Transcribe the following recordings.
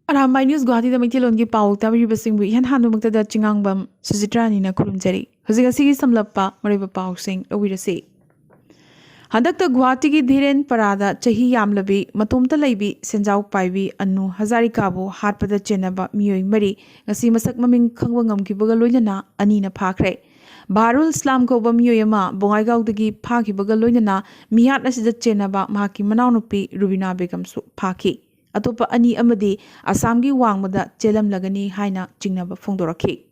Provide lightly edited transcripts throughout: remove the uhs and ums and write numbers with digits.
Arambai News Guwahati da Maitilongi Pao tabiribasingbu ihan hanumuktada chingangbam Suzitrani kurumjari. Huzig asigi samlappa mariba Pao sing awirasi. Handakta Guwahati ki dhiren parada chahi yamlabi matumta laibi senjau paibi anu Hazarikabu hatpada chenaba miyoi mari ngasi masak maming khangwa ngamkibaga loinana anina phakre. Baharul Islam ko bamiyama Bongaigaw dagi phakibaga loinana mihat asida chenaba mahaki manaunupi Rubina Begum su phaki. Atopa ani amadi Assamgi wangmada chelam lagani haina chingnaba phongdorakhi.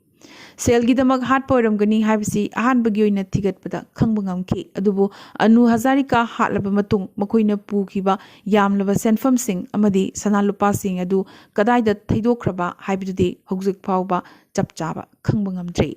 Selgidamak hat poiramgani haibisi ahanbagi oina thigatpada khangba ngamki adubu anu Hazarika hatlaba matung makoina pukiba yamlaba senfamsing amadi sanalupa sing adu kadaida thaidokraba haibidudi hojik phawba chapchaba khangba ngamdri.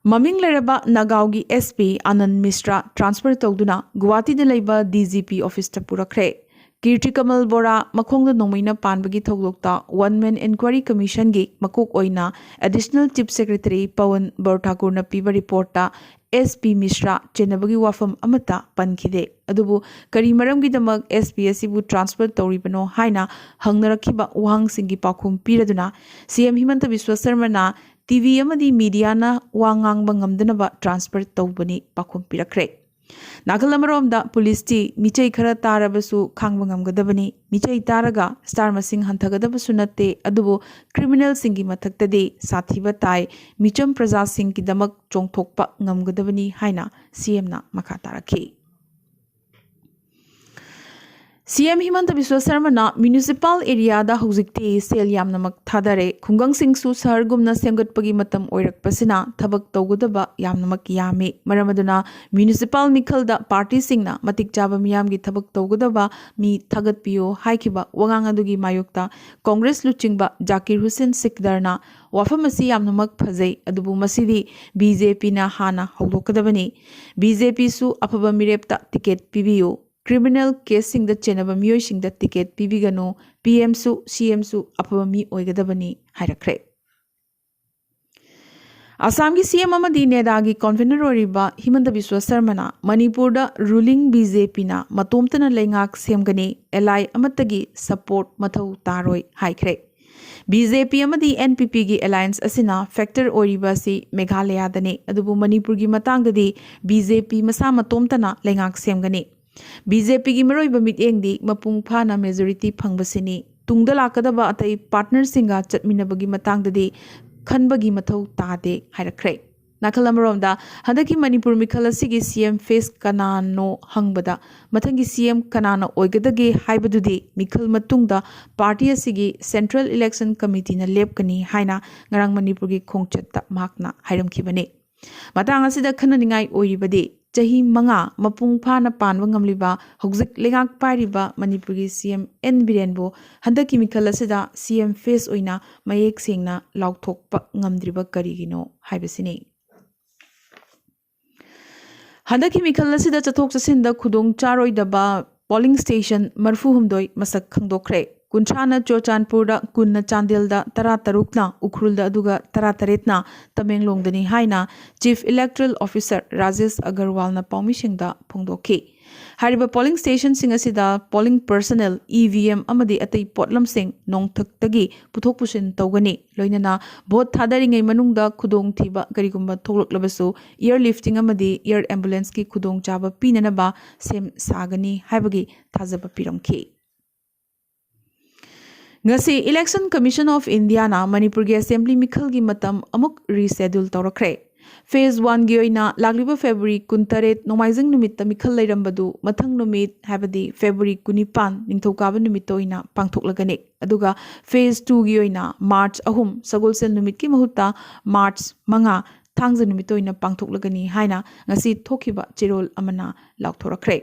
Maming leraba Nagaugi SP Anand Mishra transfer tawduna Guwahati da laiba DGP office ta purakre. Kirti Kamal Bora Makongda Nomaina Panbagi Thogdokta One-Man Inquiry Commission gi Makok Oina Additional Chief Secretary Pawan Borthakurna piba reporta SP Mishra Chenabagi Wafam Amata Pankide Adubu Kari Maramgi Damak SP asibu transfer Toribano Haina Hangnarakiba Wang Singi Pakum Piraduna CM Himanta Biswa Sarmana TV amadi media na wangang bangamdanaba transfer tawbani pakum pirakre. Nagalamarom police ti michai khara tarabasu khangbangamgadabani michai taraga star masing hantagadabasu natte adubu criminal singi mathaktade sathiba tai micham praja sing ki damak chongthokpa ngamgadabani haina CM na makha tarakhi. CM Himanta Biswa Sarmana municipal area da hojikti sel yamnamak thadare khungang singsu sahar gumna semgatpagi matam oirakpasina thabak tawgadaba yamnamak yami maramaduna municipal mikhal da party singna matik chaba miyam gi thabak tawgadaba mi thagat piyo haikiba wangang adugi mayokta Congress luchingba Zakir Hussain Sikdarna wafamasi yamnamak phajai adubu masidi BJP na hana hogdokadabani BJP su afaba mirepta ticket pibiyo criminal case sing the chenaba miyoy sing the ticket pibigano PM su CM su apabami oigadabani hairakre. Assam ki CM amadi nedagi convener oriba Himanta Biswa Sarmana Manipur da ruling BJP na matomtana lengak semgani LI amatagi support mathau taroi haikre. BJP amadi NPP gi alliance asina factor oriba si Meghalaya dane adubu Manipur gi matangdadi BJP masa matomtana lengak semgani. BJP gi maroi bamit engdi mapung phana majority phangbasini tungda lakadaba atai partner singa chatminabagi matangdadi khanbagi mathau tade hairakre nakhalamaromda handaki Manipur mikhala sigi CM face kanano hangbada mathangi CM kanana oigadage haibadudi mikhal matungda party asigi Central Election Committee na lepkani haina ngarang Manipur gi khongchatta makna hairamkhibani matang asida khananingai oiribadi Chahi manga mapung phana panwa ngamliba hojik lengak pairiba Manipur gi CM N Birenbo handaki mikhala sida CM face oina mayek sengna laukthokpa ngamdriba karigino haibasini handaki mikhala sida chathok chasinda khudong charoi daba polling station marfu humdoi masak khangdokre Kunchana Chochanpurda Kunna Chandelda Taratarukna Ukrulda Aduga Tarataretna Tamenglongdani Haina Chief Electoral Officer Rajesh Agarwal na Paumishingda Pongdoki Hariba polling station singasida polling personnel EVM amadi atay potlam sing nongthaktagi puthok pusin tawgani loinana vote thadaringai manungda khudong thiba karigumba tholaklabasu airlifting amadi air ambulance ki khudong chaba pinanaba sem sagani haibagi thajaba piramki Ngasi Election Commission of India na Manipur gi Assembly mikhal gi matam amuk reschedule tawrakre. Phase 1 gi oina lagliba February 18 nomaijing numit ta mikhal leirambadu mathang numit habadi February 19 ningthokaba numit oina pangthoklagani. Aduga Phase 2 gi oina March 3 sagolsel numit ki mahutta March 5 thangja numit oina pangthoklagani haina ngasi thokiba chirol amana laukthokrakre.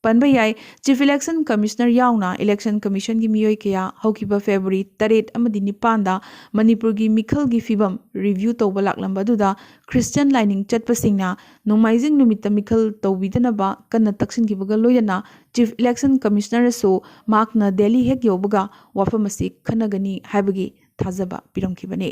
Panbayai Chief Election Commissioner Yauna Election Commission gi miyoi kaya haukiba February 8 amadi nipanda Manipur gi mikhal gi fibam review tawba laklamba duda Christian lining chatpasingna nomaijing numita mikhal tawbidanaba kanna taksin gi baga loyana Chief Election Commissioner so makna Delhi hek yobaga wafamasi khanagani haibagi thajaba piramkibane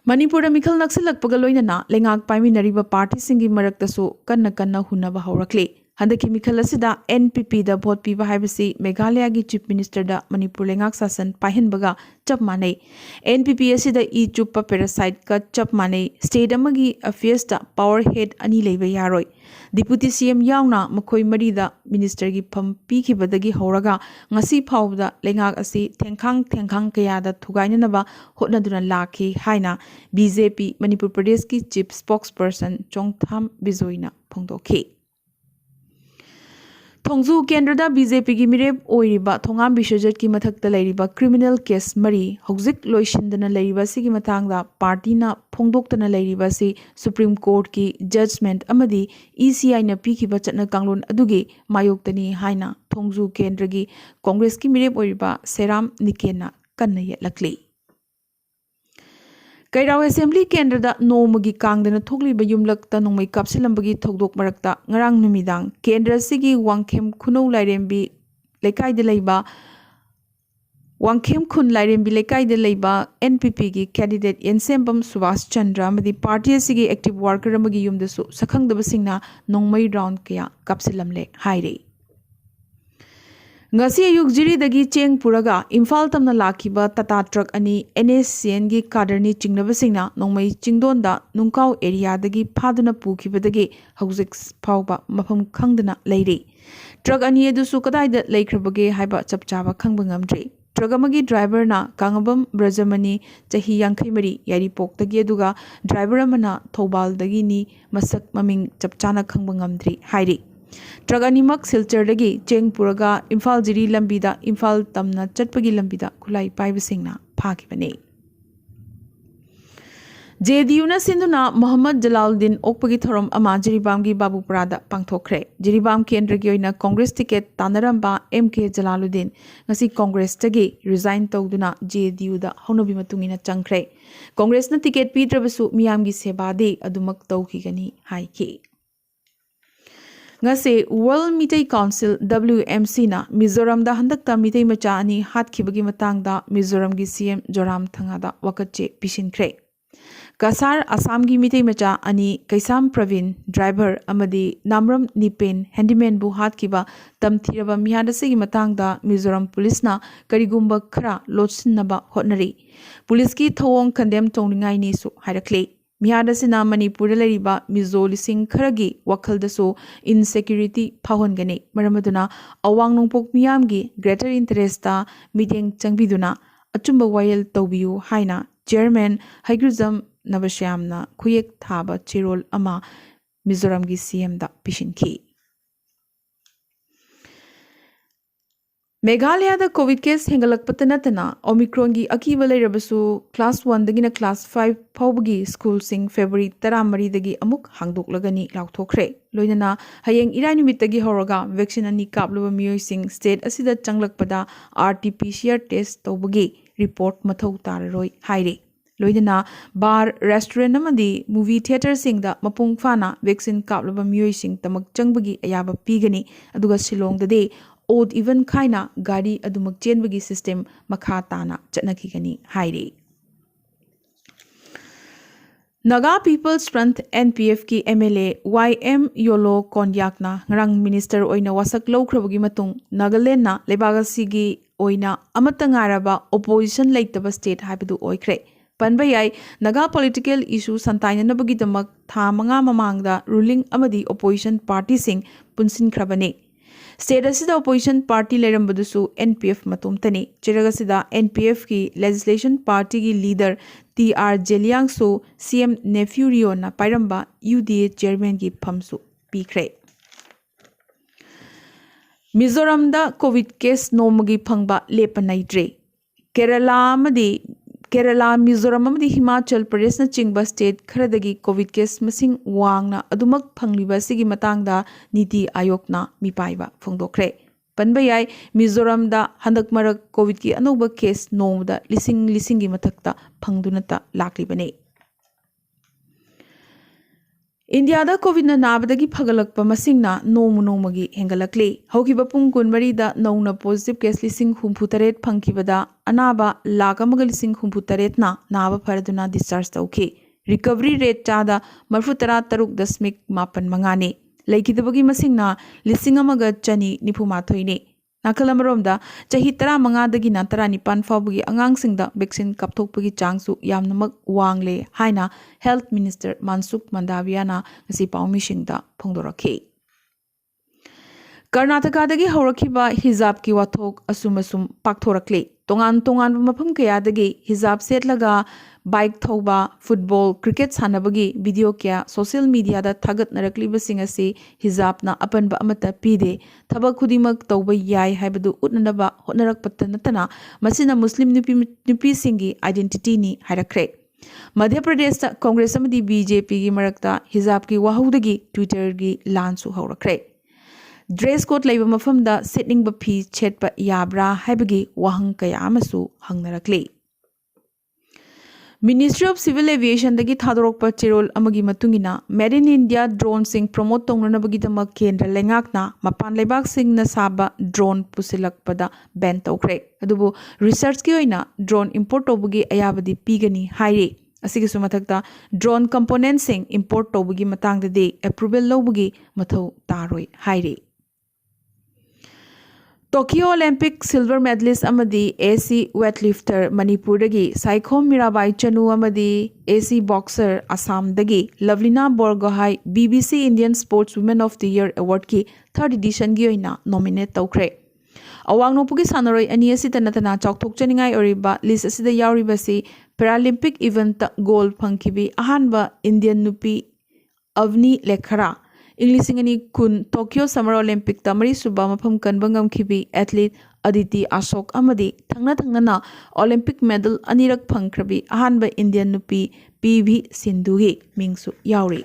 Manipur Mikhal Naksilak Pagaloina, Lengak Paiminariba party singing Maraktaso, Kanna Kanna Hunaba Horakle. हंदकी मिखल असिदा NPP दा vote पीबा हाइबसी मेघालय की chief minister दा मणिपुर लेंगाक शासन पाहिनबगा चप माने NPP असिदा ई चुप्पा parasite का चप माने स्टेट अमगी अफेयर्स दा पावर हेड अनि लेबा यारोय डिप्यूटी CM यावना मखोय मरीदा मिनिस्टर की फम पीखिबदगी हौरगा ngasi फावदा लेंगाक असि थेंखांग कयादा थुगाइननबा होटनदुना लाखी हाइना BJP मणिपुर प्रदेश की चीफ स्पोक्सपर्सन चोंगथाम बिजोइना फोंदोखी थोंजू केंद्र BJP की मिरेप ओइरिबा थोंगाम बिश्वजत की मथक्ता लैरिबा क्रिमिनल केस मरी हौजिक लोइसिंदना लैरिबा सिगी मतांगदा पार्टीना फोंदोक्तना लैरिबा सि सुप्रीम कोर्ट की जजमेंट अमदी ECI ना पीखिबा चटना कांगलोन अदुगी मायोक्तनी हाइना थोंजू केंद्र की कांग्रेस की मिरेप ओइरिबा सेराम निकेना कन्ना येलकली कैराव असेंबली केंद्र नोमगी कांगदना थोकलिब युमलक नोंमै कापसिलंबगी थौदोक मरक्ता ngarang numidang केंद्र सिगी वांगखेम खुनौ लाइरेंबी लेकाइद लैबा वांगखेम खुन लाइरेंबी लेकाइद लैबा NPP की candidate येनसेंबम Subhash Chandra अमदी party सिगी active worker अमगी युमदसु सखंगदबसिंगना नोंमै round कया कापसिलमले हाइरे ngasi ayuk jiridagi cheng puraga imphal tamna lakiba tata truck ani NSCN gi kadarni chingnabasingna nongmai chingdonda nungkau area dagi phaduna pukhibadagi hauzik phawba mafam khangdana leiri truck ani edusu kadaida leikrabage haiba chapchaba khangba ngamdri truck amagi driver na kangabam brajamani chahi yankai mari yari poktagi eduga driver amana thobal dagi ni masak maming chapchana khangba ngamdri hairi truck अनिमक सिलचरदगी चेंग पुरगा इम्फाल जिरी लंबीदा इम्फाल तमना चटपगी लंबीदा खुलाई पाइबसिंगना फाकिबने JDU सिंधुना मोहम्मद जलालुद्दीन ओकपगी थोरम अमा जिरीबामगी बाबूपरादा पांगथोखरे जिरीबाम केंद्र की ओइना कांग्रेस टिकेट तानरंबा MK जलालुद्दीन ngasi कांग्रेस तगी रिजाइन तौदुना JDU दा हौनबी मतुंगिना चंखरे कांग्रेस न टिकेट पीद्रबसु मियामगी सेबादे अदुमक तौखिगनी हाइखी ngase World Mitai Council WMC na Mizoram da handakta mitai macha ani hatkibagi matangda Mizoram gi CM Joram Thangada wakatche pishinkre Kasar Assam gi mitai macha ani Kaisam Pravin driver amadi Namram Nipen handyman bu hatkiba tamthiraba mihadase gi matangda Mizoram police na karigumba khara lotsinaba hotnari police ki thawong condemn tongningai ni su hairakle मिहादसिना मणिपुर लरिबा मिजो लिसिंग खरगी वखलदसो insecurity फाहनगने मरमदुना अवांग नोंपोक मियामगी ग्रेटर इंटरेस्टा मीटिंग चंगबिदुना अचुंबा वायल तौबियु हाइना चेयरमैन हाइग्रुजम नवश्यामना खुयेक थाबा चिरोल अमा मिजोरम की CM दा पिशिनखी मेघालय दा कोविड केस हेंगलकपत नतना ओमिक्रॉन की अकीब लेरबसु क्लास 1 दगिना क्लास 5 फाउबगी स्कूल सिंग फेब्रुअरी 13 दगी अमुक हांगदोकलगनी लाउथोखरे लोइनना हयेंग इराय निमित्तगी हौरगा वैक्सीन अनि कापलबा मियोइसिंग स्टेट असिदा चंगलकपदा RT-PCR टेस्ट तौबगी रिपोर्ट मथौ ताररोय हाइरे लोइनना बार रेस्टोरेंट अमदी मूवी थिएटर सिंगदा मपुंग फाना वैक्सीन कापलबा मियोइसिंग तमक चंगबगी अयाबा पीगनी अदुगा शिलोंगददे ओड इवन खाइना गाड़ी अदुमक चेनबगी सिस्टम मखा ताना चटनखिगनी हाइरे Naga People's Front NPF की MLA YM Yolo Kondyakna ngarang minister oina wasak lawkhrabagi matung Nagaland na lebagasi oina amata ngaraba opposition leitaba state haibadu oikre panba yai Naga political issue santainanabagi damak tha manga mamangda ruling amadi opposition party sing punsin khrabane State asida opposition party lerambadusु NPF matumtani chiragasida NPF की legislation party की leader TR Jeliangsu CM Nefurio na pairamba UDA chairman की famsu pikre Mizoram da covid case nomagi phangba lepanaitre Kerala Mizoram amadi Himachal Pradesh na chingba state kharadagi covid case masing wangna adumak phangliba sigi matangda Niti Ayog na mipaiba phongdokre panbayai Mizoram da handak marak covid ki anoba case nomda lising gi mathakta phangdunata laklibane India da covid na nabadagi phagalakpa masingna nomagi hengalakle hokiba pung kunmari da nauna positive case lising humputaret phangkibada anaba lakamagal lising humputaret na naba faraduna discharge tauke recovery rate chada marfutara taruk dasmik mapan mangane ꯂꯩꯈꯤꯗꯕꯒꯤ ꯃꯁꯤꯡꯅ 1,194ꯅꯤ꯫ ꯅꯥꯀꯜ ꯑꯃꯔꯣꯝꯗ ꯆꯍꯤ 15ꯗꯒꯤꯅ 19 ꯐꯥꯎꯕꯒꯤ ꯑꯉꯥꯡꯁꯤꯡꯗ vaccine ꯀꯥꯞꯊꯣꯛꯄꯒꯤ ꯆꯥꯡꯁꯨ ꯌꯥꯝꯅꯃꯛ ꯋꯥꯡꯂꯦ ꯍꯥꯏꯅ health minister ꯃꯟꯁꯨꯈ ꯃꯟꯗꯥꯚꯤꯌꯥꯅ ꯉꯁꯤ ꯄꯥꯎꯃꯤꯁꯤꯡꯗ ꯐꯣꯡꯗꯣꯔꯛꯈꯤ꯫ ꯀꯔꯅꯥꯇꯀꯥꯗꯒꯤ ꯍꯧꯔꯛꯈꯤꯕ ꯍꯤꯖꯥꯕꯀꯤ ꯋꯥꯊꯣꯛ ꯑꯁꯨꯝ ꯄꯥꯛꯊꯣꯔꯛꯂꯤ꯫ ꯇꯣꯉꯥꯟ ꯇꯣꯉꯥꯟꯕ ꯃꯐꯝ ꯀꯌꯥꯗꯒꯤ ꯍꯤꯖꯥꯕ ꯁꯦꯠꯂꯒ ꯕꯥꯏꯛ ꯊꯧꯕ, ꯐꯨꯠꯕꯣꯜ, ꯀ꯭ꯔꯤꯀꯦꯠ ꯁꯥꯟꯅꯕꯒꯤ ꯚꯤꯗꯤꯑꯣ ꯀꯌꯥ ꯁꯣꯁꯤꯌꯦꯜ ꯃꯤꯗꯤꯌꯥꯗ ꯊꯥꯒꯠꯅꯔꯛꯂꯤꯕꯁꯤꯡ ꯑꯁꯤ ꯍꯤꯖꯥꯕꯅ ꯑꯄꯟꯕ ꯑꯃꯠꯇ ꯄꯤꯗꯦ, ꯊꯕꯛ ꯈꯨꯗꯤꯡꯃꯛ ꯇꯧꯕ ꯌꯥꯏ ꯍꯥꯏꯕꯗꯨ ꯎꯠꯅꯅꯕ ꯍꯣꯠꯅꯔꯛꯄꯇ ꯅꯠꯇꯅ ꯃꯁꯤꯅ ꯃꯨꯁꯂꯤꯝ ꯅꯨꯄꯤꯁꯤꯡꯒꯤ ꯑꯥꯏꯗꯦꯟꯇꯤꯇꯤꯅꯤ ꯍꯥꯏꯔꯛꯈ꯭ꯔꯦ꯫ ꯃꯙ꯭ꯌ ꯄ꯭ꯔꯗꯦಶꯇ ꯀꯣꯡꯒ꯭ꯔꯦꯁ ꯑꯃꯗꯤ ꯕꯤ.ꯖꯦ.ꯄꯤꯒꯤ ꯃꯔꯛꯇ ꯍꯤꯖꯥꯕꯀꯤ ꯋꯥꯍꯧꯗꯒꯤ ꯇ꯭ꯋꯤꯇꯔꯒꯤ ꯂꯥꯟꯁꯨ ꯍꯧꯔꯛꯈ꯭ꯔꯦ꯫ ꯗ꯭ꯔꯦꯁ ꯀꯣꯗ ꯂꯩꯕ ꯃꯐꯝꯗ ꯁꯦꯠꯅꯤꯡꯕ ꯐꯤ ꯁꯦꯠꯄ ꯌꯥꯕ꯭ꯔꯥ ꯍꯥꯏꯕꯒꯤ ꯋꯥꯍꯪ ꯀꯌꯥ ꯑꯃꯁꯨ ꯍꯪꯅꯔꯛꯂꯤ꯫ ꯃꯤꯅꯤꯁꯇ꯭ꯔꯤ ꯑꯣꯐ ꯁꯤꯚꯤꯜ ꯑꯦꯚꯤꯌꯦꯁꯟꯗꯒꯤ ꯊꯥꯗꯣꯔꯛꯄ ꯆꯦꯔꯣꯜ ꯑꯃꯒꯤ ꯃꯇꯨꯡꯏꯟꯅ ꯃꯦꯗ ꯏꯟ ꯏꯟꯗꯤꯌꯥ ꯗ꯭ꯔꯣꯟꯁꯤꯡ ꯄ꯭ꯔꯣꯃꯣꯠ ꯇꯧꯅꯅꯕꯒꯤꯗꯃꯛ ꯀꯦꯟꯗ꯭ꯔ ꯂꯩꯉꯥꯛꯅ ꯃꯄꯥꯟ ꯂꯩꯕꯥꯛꯁꯤꯡꯅ ꯁꯥꯕ ꯗ꯭ꯔꯣꯟ ꯄꯨꯁꯤꯜꯂꯛꯄꯗ ꯕꯦꯟ ꯇꯧꯈ꯭ꯔꯦ꯫ ꯑꯗꯨꯕꯨ ꯔꯤꯁꯔꯆꯀꯤ ꯑꯣꯏꯅ ꯗ꯭ꯔꯣꯟ ꯏꯝꯄꯣꯔꯠ ꯇꯧꯕꯒꯤ ꯑꯌꯥꯕꯗꯤ ꯄꯤꯒꯅꯤ ꯍꯥꯏꯔꯤ꯫ ꯑꯁꯤꯒꯤꯁꯨ ꯃꯊꯛꯇ ꯗ꯭ꯔꯣꯟ ꯀꯝꯄꯣꯅꯦꯟꯠꯁꯤꯡ ꯏꯝꯄꯣꯔꯠ ꯇꯧꯕꯒꯤ ꯃꯇꯥꯡꯗꯗꯤ ꯑꯦꯄ꯭ꯔꯨꯚꯦꯜ ꯂꯧꯕꯒꯤ ꯃꯊꯧ ꯇꯥꯔꯣꯏ ꯍꯥꯏꯔꯤ꯫ ꯇꯣꯀꯤꯌꯣ ꯑꯣꯂꯦꯝꯄꯤꯛ ꯁꯤꯜꯚꯔ ꯃꯦꯗꯂꯤꯁꯠ ꯑꯃꯗꯤ ꯑꯦꯁꯤ ꯋꯦꯠꯂꯤꯐꯇꯔ ꯃꯅꯤꯄꯨꯔꯗꯒꯤ ꯁꯥꯏꯈꯣꯝ ꯃꯤꯔꯥꯕꯥꯏ ꯆꯅꯨ ꯑꯃꯗꯤ ꯑꯦꯁꯤ ꯕꯣꯛꯁꯔ ꯑꯁꯥꯝꯗꯒꯤ ꯂꯚꯂꯤꯅꯥ Borgohain BBC Indian sports woman of the year ꯑꯦꯋꯥꯔꯗꯀꯤ 3rd ꯏꯗꯤꯁꯟꯒꯤ ꯑꯣꯏꯅ ꯅꯣꯃꯤꯅꯦꯠ ꯇꯧꯈ꯭ꯔꯦ꯫ ꯑꯋꯥꯡ ꯅꯣꯡꯄꯣꯛꯀꯤ ꯁꯥꯟꯅꯔꯣꯏ ꯑꯅꯤ ꯑꯁꯤꯇ ꯅꯠꯇꯅ ꯆꯥꯎꯊꯣꯛꯆꯅꯤꯡꯉꯥꯏ ꯑꯣꯏꯔꯤꯕ ꯂꯤꯁꯠ ꯑꯁꯤꯗ ꯌꯥꯎꯔꯤꯕꯁꯤ ꯄꯦꯔꯥꯂꯤꯝꯄꯤꯛ ꯏꯚꯦꯟꯠꯇ ꯒꯣꯜ ꯐꯪꯈꯤꯕꯤ ꯑꯍꯥꯟꯕ ꯏꯟꯗꯤꯌꯟ ꯅꯨꯄꯤ ꯑꯚꯅꯤ ꯂꯦꯈꯔꯥ, ꯏꯪ 2010 ꯇꯣꯀꯤꯌꯣ ꯁꯝꯃꯔ ꯑꯣꯂꯦꯝꯄꯤꯛꯇ 4ꯁꯨꯕ ꯃꯐꯝ ꯀꯟꯕ ꯉꯝꯈꯤꯕꯤ ꯑꯦꯊꯂꯤꯠ ꯑꯗꯤꯇꯤ ꯑꯁꯣꯛ ꯑꯃꯗꯤ ꯊꯪꯅ ꯑꯣꯂꯦꯝꯄꯤꯛ ꯃꯦꯗꯜ 2ꯔꯛ ꯐꯪꯈ꯭ꯔꯕꯤ ꯑꯍꯥꯟꯕ ꯏꯟꯗꯤꯌꯟ ꯅꯨꯄꯤ ꯄꯤ.ꯚꯤ. ꯁꯤꯟꯙꯨꯒꯤ ꯃꯤꯡꯁꯨ ꯌꯥꯎꯔꯤ꯫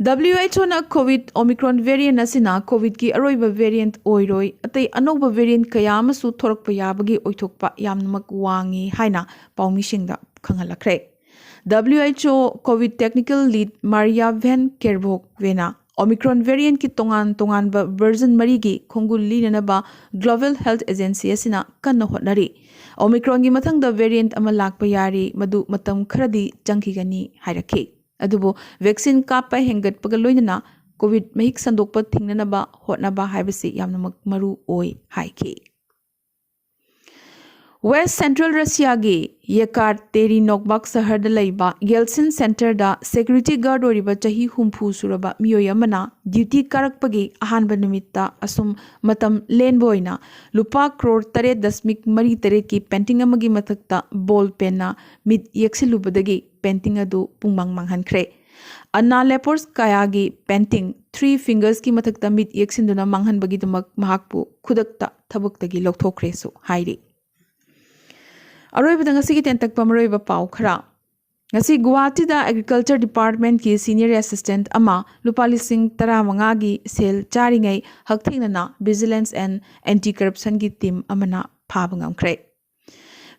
WHOꯅ ꯀꯣꯚꯤꯗ ꯑꯣꯃꯤꯀ꯭ꯔꯣꯟ ꯚꯦꯔꯤꯌꯦꯟꯠ ꯑꯁꯤꯅ ꯀꯣꯚꯤꯗꯀꯤ ꯑꯔꯣꯏꯕ ꯚꯦꯔꯤꯌꯦꯟꯠ ꯑꯣꯏꯔꯣꯏ, ꯑꯇꯩ ꯑꯅꯧꯕ ꯚꯦꯔꯤꯌꯦꯟꯠ ꯀꯌꯥ ꯑꯃꯁꯨ ꯊꯣꯔꯛꯄ ꯌꯥꯕꯒꯤ ꯑꯣꯏꯊꯣꯛꯄ ꯌꯥꯝꯅꯃꯛ ꯋꯥꯡꯏ ꯍꯥꯏꯅ ꯄꯥꯎꯃꯤꯁꯤꯡꯗ ꯈꯪꯍꯜꯂꯛꯈ꯭ꯔꯦ꯫ WHO covid technical lead Maria van Kerkhove Omicron ꯚꯦꯔꯤꯌꯦꯟꯠꯀꯤ ꯇꯣꯉꯥꯟ ꯇꯣꯉꯥꯟꯕ ꯚꯔꯖꯟ 4ꯒꯤ ꯈꯣꯡꯒꯨꯜ ꯂꯤꯅꯅꯕ ꯒ꯭ꯂꯣꯕꯦꯜ ꯍꯦꯜꯊ ꯑꯦꯖꯦꯟꯁꯤ ꯑꯁꯤꯅ ꯀꯟꯅ ꯍꯣꯠꯅꯔꯤ꯫ ꯑꯣꯃꯤꯀ꯭ꯔꯣꯟꯒꯤ ꯃꯊꯪꯗ ꯚꯦꯔꯤꯌꯦꯟꯠ ꯑꯃ ꯂꯥꯛꯄ ꯌꯥꯔꯤ, ꯃꯗꯨ ꯃꯇꯝ ꯈꯔꯗꯤ ꯆꯪꯈꯤꯒꯅꯤ ꯍꯥꯏꯔꯛꯈꯤ꯫ ꯑꯗꯨꯕꯨ ꯚꯦꯛꯁꯤꯟ ꯀꯥꯞꯄ ꯍꯦꯟꯒꯠꯄꯒ ꯂꯣꯏꯅꯅ ꯀꯣꯚꯤꯗ ꯃꯍꯤꯛ ꯁꯟꯗꯣꯛꯄ ꯊꯤꯡꯅꯅꯕ ꯍꯣꯠꯅꯕ ꯍꯥꯏꯕꯁꯤ ꯌꯥꯝꯅꯃꯛ ꯃꯔꯨ ꯑꯣꯏ ꯍꯥꯏꯈꯤ꯫ ꯋꯦꯁꯠ ꯁꯦꯟꯇ꯭ꯔꯦꯜ ꯔꯁꯤꯌꯥꯒꯤ ꯌꯦꯀꯥꯇꯦꯔꯤꯅꯣꯛꯕꯥꯛ ꯁꯍꯔꯗ ꯂꯩꯕ ꯌꯦꯜꯁꯤꯟ ꯁꯦꯟꯇꯔꯗ ꯁꯦꯀ꯭ꯌꯨꯔꯤꯇꯤ ꯒꯥꯔꯗ ꯑꯣꯏꯔꯤꯕ ꯆꯍꯤ 60 ꯁꯨꯔꯕ ꯃꯤꯑꯣꯏ ꯑꯃꯅ ꯗ꯭ꯌꯨꯇꯤ ꯀꯥꯔꯛꯄꯒꯤ ꯑꯍꯥꯟꯕ ꯅꯨꯃꯤꯠꯇ ꯑꯁꯨꯝ ꯃꯇꯝ ꯂꯦꯟꯕ ꯑꯣꯏꯅ ꯂꯨꯄꯥ ꯀ꯭ꯔꯣꯔ 8.48ꯀꯤ ꯄꯦꯟꯇꯤꯡ ꯑꯃꯒꯤ ꯃꯊꯛꯇ ꯕꯣꯜ ꯄꯦꯟꯅ ꯃꯤꯠ ꯌꯦꯛꯁꯤꯜꯂꯨꯕꯗꯒꯤ ꯄꯦꯟꯇꯤꯡ ꯑꯗꯨ ꯄꯨꯡꯃꯥꯡ ꯃꯥꯡꯍꯟꯈ꯭ꯔꯦ꯫ ꯑꯟꯅꯥ ꯂꯦꯄꯣꯔꯁꯀꯥꯌꯥꯒꯤ ꯄꯦꯟꯇꯤꯡ 3 ꯐꯤꯡꯒꯔꯁꯀꯤ ꯃꯊꯛꯇ ꯃꯤꯠ ꯌꯦꯛꯁꯤꯟꯗꯨꯅ ꯃꯥꯡꯍꯟꯕꯒꯤꯗꯃꯛ ꯃꯍꯥꯛꯄꯨ ꯈꯨꯗꯛꯇ ꯊꯕꯛꯇꯒꯤ ꯂꯧꯊꯣꯛꯈ꯭ꯔꯦꯁꯨ ꯍꯥꯏꯔꯤ꯫ ꯑꯔꯣꯏꯕꯗ ꯉꯁꯤꯒꯤ ꯇꯦꯟꯇꯛꯄ ꯃꯔꯨꯑꯣꯏꯕ ꯄꯥꯎ ꯈꯔ꯫ ꯉꯁꯤ ꯒꯨꯋꯥꯍꯥꯇꯤꯗ ꯑꯦꯒ꯭ꯔꯤꯀꯜꯆꯔ ꯗꯤꯄꯥꯔꯠꯃꯦꯟꯠꯀꯤ ꯁꯤꯅꯤꯌꯔ ꯑꯦꯁꯤꯁꯇꯦꯟꯠ ꯑꯃ ꯂꯨꯄꯥ 15,000ꯒꯤ ꯁꯦꯜ ꯆꯥꯔꯤꯉꯩ ꯍꯛꯊꯦꯡꯅꯅ ꯚꯤꯖꯤꯂꯦꯟꯁ ꯑꯦꯟড ꯑꯦꯟꯇꯤ ꯀꯔꯞꯁꯟꯒꯤ ꯇꯤꯝ ꯑꯃꯅ ꯐꯥꯕ ꯉꯝꯈ꯭ꯔꯦ꯫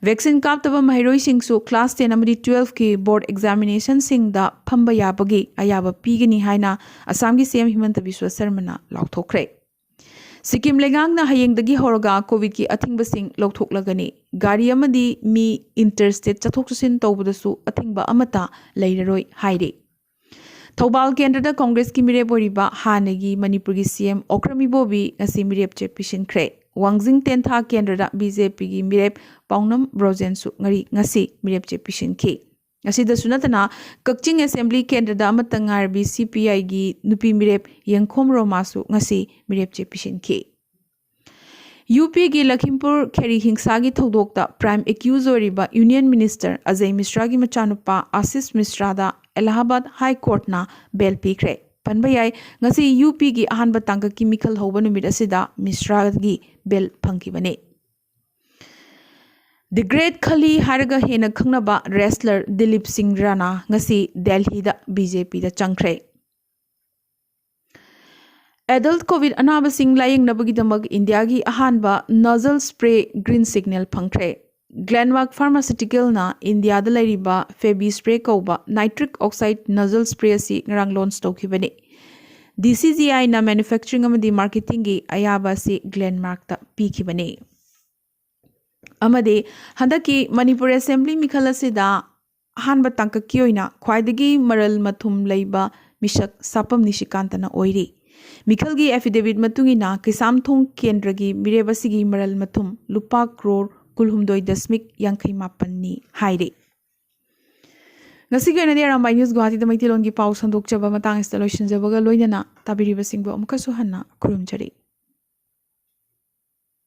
ꯚꯦꯛꯁꯤꯟ ꯀꯥꯞꯇꯕ ꯃꯍꯩꯔꯣꯏꯁꯤꯡꯁꯨ ꯀ꯭ꯂꯥꯁ 10 ꯑꯃꯗꯤ 12ꯀꯤ ꯕꯣꯔꯗ ꯑꯦꯛꯖꯥꯃꯤꯅꯦꯁꯟꯁꯤꯡꯗ ꯐꯝꯕ ꯌꯥꯕꯒꯤ ꯑꯌꯥꯕ ꯄꯤꯒꯅꯤ ꯍꯥꯏꯅ ꯑꯁꯥꯝꯒꯤ ꯁꯤ.ꯑꯦꯝ ꯍꯤꯃꯟꯇ ꯕꯤꯁ꯭ꯋ ꯁꯔꯃꯅ ꯂꯥꯎꯊꯣꯛꯈ꯭ꯔꯦ꯫ ꯁꯤꯛꯀꯤꯝ ꯂꯩꯉꯥꯛꯅ ꯍꯌꯦꯡꯗꯒꯤ ꯍꯧꯔꯒ ꯀꯣꯚꯤꯗꯀꯤ ꯑꯊꯤꯡꯕꯁꯤꯡ ꯂꯧꯊꯣꯛꯂꯒꯅꯤ꯫ ꯒꯥꯔꯤ ꯑꯃꯗꯤ ꯃꯤ ꯏꯟꯇꯔꯁ꯭ꯇꯦꯠ ꯆꯠꯊꯣꯛ-ꯆꯠꯁꯤꯟ ꯇꯧꯕꯗꯁꯨ ꯑꯊꯤꯡꯕ ꯑꯃꯠꯇ ꯂꯩꯔꯔꯣꯏ ꯍꯥꯏꯔꯤ꯫ ꯊꯧꯕꯥꯜ ꯀꯦꯟꯗ꯭ꯔꯗ ꯀꯣꯡꯒ꯭ꯔꯦꯁꯀꯤ ꯃꯤꯔꯦꯞ ꯑꯣꯏꯔꯤꯕ ꯍꯥꯟꯅꯒꯤ ꯃꯅꯤꯄꯨꯔꯒꯤ ꯁꯤ.ꯑꯦꯝ ꯑꯣꯀ꯭ꯔꯝ ꯏꯕꯣꯕꯤ ꯉꯁꯤ ꯃꯤꯔꯦꯞꯆꯦ ꯄꯤꯁꯤꯟꯈ꯭ꯔꯦ꯫ ꯋꯥꯡꯖꯤꯡ ꯇꯦꯟꯊꯥ ꯀꯦꯟꯗ꯭ꯔꯗ ꯕꯤ.ꯖꯦ.ꯄꯤꯒꯤ ꯃꯤꯔꯦꯞ ꯄꯥꯎꯅꯝ ꯕ꯭ꯔꯣꯖꯦꯟꯁꯨ ꯉꯁꯤ ꯃꯤꯔꯦꯞꯆꯦ ꯄꯤꯁꯤꯟꯈꯤ꯫ ꯑꯁꯤꯗꯁꯨ ꯅꯠꯇꯅ ꯀꯛꯆꯤꯡ ꯑꯦꯁꯦꯝꯕ꯭ꯂꯤ ꯀꯦꯟꯗ꯭ꯔꯗ ꯑꯃꯠꯇ ꯉꯥꯏꯔꯕꯤ ꯁꯤ.ꯄꯤ.ꯑꯥꯏꯒꯤ ꯅꯨꯄꯤ ꯃꯤꯔꯦꯞ ꯌꯦꯡꯈꯣꯝ ꯔꯣꯃꯥꯁꯨ ꯉꯁꯤ ꯃꯤꯔꯦꯞꯆꯦ ꯄꯤꯁꯤꯟꯈꯤ꯫ ꯌꯨ.ꯄꯤꯒꯤ ꯂꯈꯤꯝꯄꯨꯔ ꯈꯦꯔꯤ ꯍꯤꯡꯁꯥꯒꯤ ꯊꯧꯗꯣꯛꯇ ꯄ꯭ꯔꯥꯏꯝ ꯑꯦꯀ꯭ꯌꯨꯖ ꯑꯣꯏꯔꯤꯕ ꯌꯨꯅꯤꯌꯟ ꯃꯤꯅꯤꯁꯇꯔ ꯑꯖय ꯃꯤꯁ꯭ꯔꯥꯒꯤ ꯃꯆꯥꯅꯨꯄꯥ ꯑꯥꯁꯤꯁ ꯃꯤꯁ꯭ꯔꯥꯗ ꯑꯦꯂꯥꯍꯥꯕꯥꯗ ꯍꯥꯏ ꯀꯣꯔꯠꯅ ꯕꯦꯜ ꯄꯤꯈ꯭ꯔꯦ꯫ ꯄꯟꯕ ꯌꯥꯏ ꯉꯁꯤ ꯌꯨ.ꯄꯤꯒꯤ ꯑꯍꯥꯟꯕ ꯇꯥꯡꯀꯛꯀꯤ ꯃꯤꯈꯜ ꯍꯧꯕ ꯅꯨꯃꯤꯠ ꯑꯁꯤꯗ ꯃꯤꯁ꯭ꯔꯥꯒꯤ ꯕꯦꯜ ꯐꯪꯈꯤꯕꯅꯤ꯫ ꯗꯤ ꯒ꯭ꯔꯦꯠ ꯈꯂꯤ ꯍꯥꯏꯔꯒ ꯍꯦꯟꯅ ꯈꯪꯅꯕ ꯔꯦꯁꯂꯔ ꯗꯤꯂꯤꯞ ꯁꯤꯡ ꯔꯥꯅꯥ ꯉꯁꯤ ꯗꯦꯜꯍꯤꯗ ꯕꯤ.ꯖꯦ.ꯄꯤꯗ ꯆꯪꯈ꯭ꯔꯦ꯫ ꯑꯦꯗꯜꯠ ꯀꯣꯚꯤꯗ ꯑꯅꯥꯕꯁꯤꯡ ꯂꯥꯌꯦꯡꯅꯕꯒꯤꯗꯃꯛ ꯏꯟꯗꯤꯌꯥꯒꯤ ꯑꯍꯥꯟꯕ ꯅꯖꯜ ꯁ꯭ꯄ꯭ꯔꯦ ꯒ꯭ꯔꯤꯟ ꯁꯤꯒꯅꯦꯜ ꯐꯪꯈ꯭ꯔꯦ꯫ ꯒ꯭ꯂꯦꯟꯃꯥꯔꯛ ꯐꯥꯔꯃꯥꯁꯤꯎꯇꯤꯀꯦꯜꯅ ꯏꯟꯗꯤꯌꯥꯗ ꯂꯩꯔꯤꯕ ꯐꯦꯕꯤ ꯁ꯭ꯄ꯭ꯔꯦ ꯀꯧꯕ ꯅꯥꯏꯇ꯭ꯔꯤꯛ ꯑꯣꯛꯁꯥꯏꯗ ꯅꯖꯜ ꯁ꯭ꯄ꯭ꯔꯦ ꯑꯁꯤ ꯉꯔꯥꯡ ꯂꯣꯟꯆ ꯇꯧꯈꯤꯕꯅꯤ꯫ ꯗꯤ.ꯁꯤ.ꯖꯤ.ꯑꯥꯏꯅ ꯃꯦꯅ꯭ꯌꯨꯐꯦꯛꯆꯔꯤꯡ ꯑꯃꯗꯤ ꯃꯥꯔꯀꯦꯇꯤꯡꯒꯤ ꯑꯌꯥꯕ ꯑꯁꯤ ꯒ꯭ꯂꯦꯟꯃꯥꯔꯛꯇ ꯄꯤꯈꯤꯕꯅꯤ꯫ ꯑꯃꯗꯤ ꯍꯟꯗꯛꯀꯤ ꯃꯅꯤꯄꯨꯔ ꯑꯦꯁꯦꯝꯕ꯭ꯂꯤ ꯃꯤꯈꯜ ꯑꯁꯤꯗ ꯑꯍꯥꯟꯕ ꯇꯥꯡꯀꯛꯀꯤ ꯑꯣꯏꯅ ꯈ꯭ꯋꯥꯏꯗꯒꯤ ꯃꯔꯜ ꯃꯊꯨꯝ ꯂꯩꯕ मिशक सापम निशिकांतना ओइरी मिखलगी एफिडेविट मतुंगिना किसामथोंग केंद्रगी मिरेबसिगी मरल मथुम लुपा क्रोर कुलहुमदोई दशमिक यांखै मापन्नी हाइरे ngasi gena ni Arambai News Guwahati da maiti lon gi pau sandok chaba matang ista loisin jabaga loinana tabiriba singbo amkasu hanna khurumjari